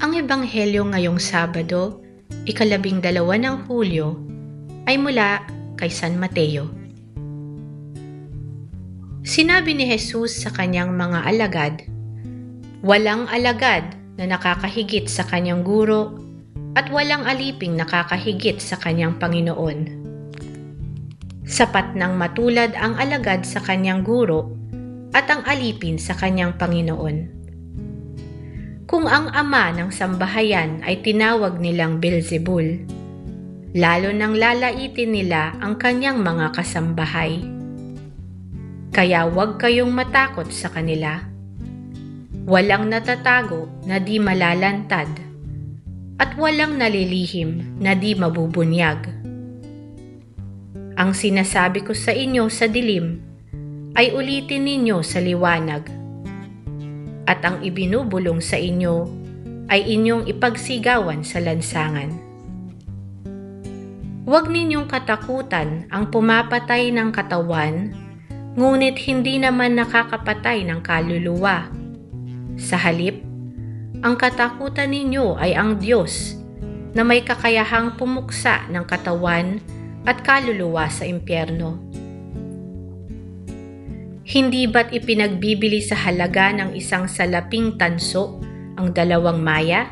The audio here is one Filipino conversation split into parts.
Ang Ebanghelyo ngayong Sabado, ika-12 ng Hulyo, ay mula kay San Mateo. Sinabi ni Jesus sa kanyang mga alagad, "Walang alagad na nakakahigit sa kanyang guro at walang aliping nakakahigit sa kanyang Panginoon. Sapat nang matulad ang alagad sa kanyang guro at ang alipin sa kanyang Panginoon. Kung ang ama ng sambahayan ay tinawag nilang Beelzebul, lalo nang lalaitin nila ang kanyang mga kasambahay. Kaya huwag kayong matakot sa kanila. Walang natatago na di malalantad, at walang nalilihim na di mabubunyag. Ang sinasabi ko sa inyo sa dilim, ay ulitin ninyo sa liwanag. At ang ibinubulong sa inyo ay inyong ipagsigawan sa lansangan. Huwag ninyong katakutan ang pumapatay ng katawan, ngunit hindi naman nakakapatay ng kaluluwa. Sa halip, ang katakutan ninyo ay ang Diyos na may kakayahang pumuksa ng katawan at kaluluwa sa impyerno. Hindi ba't ipinagbibili sa halaga ng isang salaping tanso ang 2 maya?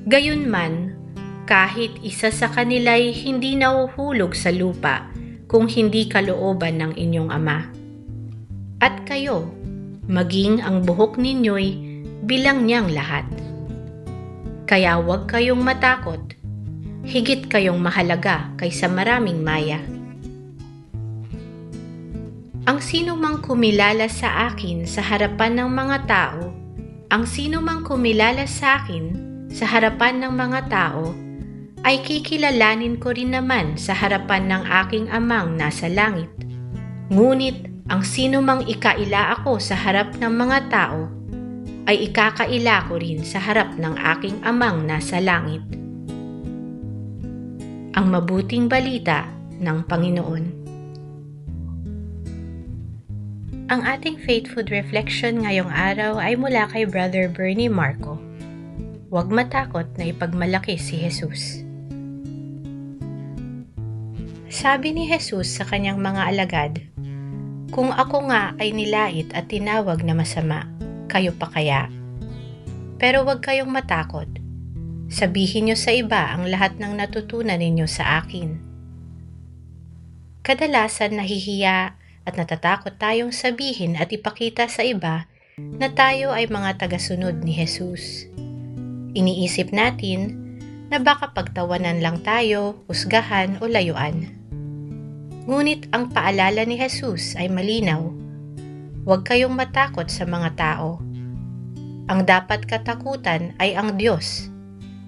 Gayunman, kahit isa sa kanila'y hindi nahuhulog sa lupa kung hindi kalooban ng inyong Ama. At kayo, maging ang buhok ninyo'y bilang niyang lahat. Kaya huwag kayong matakot, higit kayong mahalaga kaysa maraming maya. Ang sino mang kumilala sa akin sa harapan ng mga tao, ay kikilalanin ko rin naman sa harapan ng aking Amang nasa langit. Ngunit ang sino mang ikaila ako sa harap ng mga tao, ay ikakaila ko rin sa harap ng aking Amang nasa langit." Ang mabuting balita ng Panginoon. Ang ating faith food reflection ngayong araw ay mula kay Brother Bernie Marco. Huwag matakot na ipagmalaki si Jesus. Sabi ni Jesus sa kanyang mga alagad, "Kung ako nga ay nilait at tinawag na masama, kayo pa kaya? Pero huwag kayong matakot. Sabihin niyo sa iba ang lahat ng natutunan ninyo sa akin." Kadalasan nahihiya at natatakot tayong sabihin at ipakita sa iba na tayo ay mga tagasunod ni Jesus. Iniisip natin na baka pagtawanan lang tayo, husgahan o layuan. Ngunit ang paalala ni Jesus ay malinaw. Huwag kayong matakot sa mga tao. Ang dapat katakutan ay ang Diyos,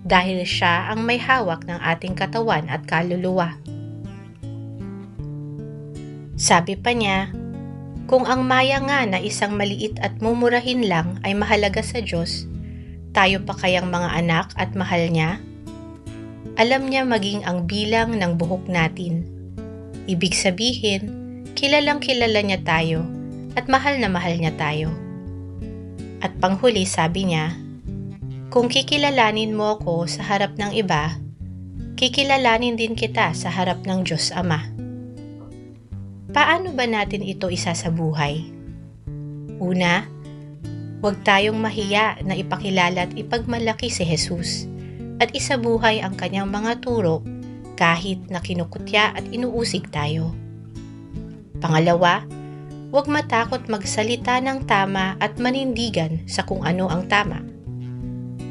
dahil Siya ang may hawak ng ating katawan at kaluluwa. Sabi pa niya, kung ang maya nga na isang maliit at mumurahin lang ay mahalaga sa Diyos, tayo pa kayang mga anak at mahal niya? Alam niya maging ang bilang ng buhok natin. Ibig sabihin, kilalang kilala niya tayo at mahal na mahal niya tayo. At panghuli sabi niya, kung kikilalanin mo ako sa harap ng iba, kikilalanin din kita sa harap ng Diyos Ama. Paano ba natin ito isasabuhay? Una, huwag tayong mahiya na ipakilala at ipagmalaki si Jesus at isabuhay ang kanyang mga turo kahit na kinukutya at inuusig tayo. Pangalawa, huwag matakot magsalita ng tama at manindigan sa kung ano ang tama.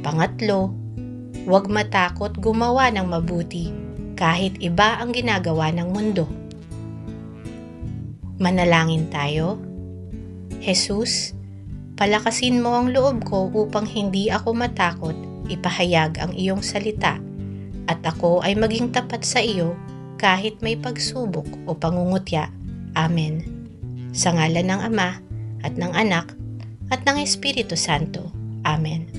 Pangatlo, huwag matakot gumawa ng mabuti kahit iba ang ginagawa ng mundo. Manalangin tayo. Jesus, palakasin mo ang loob ko upang hindi ako matakot ipahayag ang iyong salita at ako ay maging tapat sa iyo kahit may pagsubok o pangungutya. Amen. Sa ngalan ng Ama at ng Anak at ng Espiritu Santo. Amen.